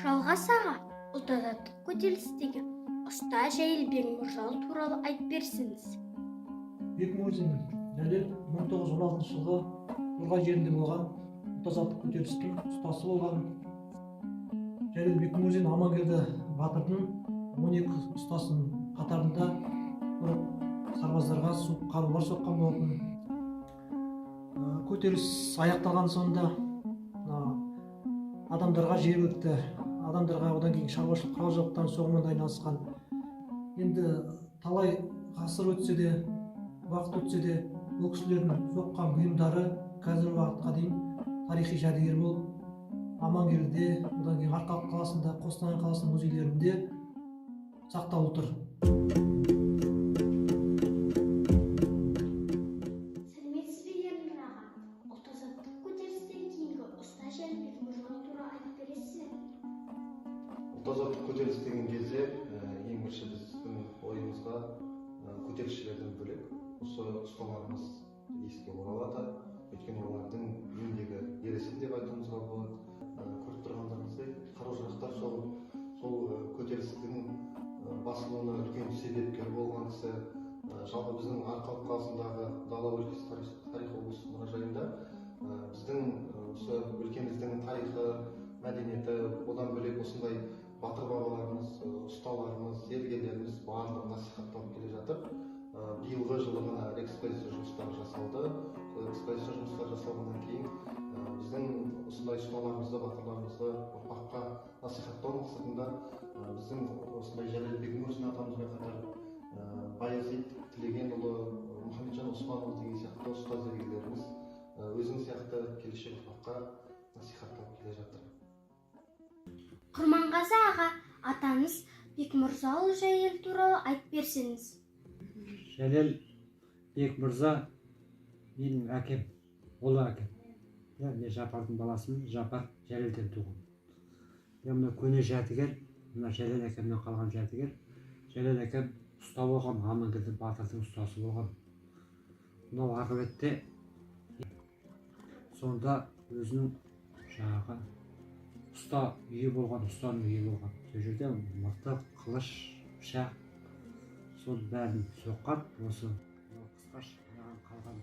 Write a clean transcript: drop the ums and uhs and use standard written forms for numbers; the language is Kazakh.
Жалғас аға, ұлт-азаттық көтерілістегі ұста Жәлел Бекмырзалы туралы айтып берсеңіз. Бекмурзин Жәлел 1916 жылғы Торғай жерінде болған ұлт-азаттық көтерілістің ұстасы болған. Жәлел Бекмурзин Амангелді батырдың 12 ұстасының қатарында бір сарбаздарға қарулар соққан болатын. Көтеріліс аяқталған соңында адамдарға жергілікті адамдарға одан кейін шаруашылық құрал-жабдықтардың соғымында айналысқан. Енді талай ғасыр өтсе де, уақыт өтсе де, бұл кісілердің соққан бұйымдары қазіргі уақытқа дейін тарихи жәдігер болып Амангелдіде, одан кейін Арқалық қаласында, Қостанай қаласының музейлерінде сақталып тұр. Сәлеметсіз бе Ернұр аға? Ұлт-азаттық көтерілістен кейінгі ұста Жәлел Бекмырзалы туралы айтып бересіз бе? Ұлт-азаттық көтеріліс деген кезде ең бірінші біздің ойымызға көтерілісшілерден бөлек осы ұсталарымыз еске оралады. Өйткені олардың еңбегі ересен деп айтуымызға болады. Көріп тұрғандарыңыздай қару-жарақтар соғып, сол көтерілістің басылуына үлкен себепкер болған кісі. Жалпы біздің Арқалық қаласындағы дала өлкесі тарих облысы мұражайында біздің осы өлкеміздің тарихы, мәдениеті, одан бөлек осындай батыр бабаларымыз, ұсталарымыз, зергерлеріміз барлығы насихатталып келе жатыр. Биылғы жылы ғана экспозиция жұмыстары жасалды. Экспозиция жұмыстары жасалғаннан кейін біздің осындай ұсталарымызды, батырларымызды ұрпаққа насихаттау мақсатында біздің осындай Жәлел Бекмурзин атамызбен қатар Баязит Тілегенұлы, Мұхамеджан Османұлы деген сияқты ұстаз зергерлеріміз өзің сияқты келешек ұрпаққа насихатталып келе жатыр. Құрманғазы аға, атаңыз Бекмырзалы Жәлел туралы айтып берсеңіз. Жәлел Бекмырза менің әкем, ұлы әкем. Мен Жапардың баласымын, Жапар Жәлелден туған. Мына көне жәдігер, мына Жәлел әкемнен қалған жәдігер. Жәлел әкем ұста болған, Амангелді батырдың ұстасы болған. Мынау арғы бетте сонда өзінің жаңағы ұста үйі болған, ұстаның үйі болған. Сол жерде мылтық, қылыш, пышақ, сол бәрін соққан. Осы қысқаш маған қалған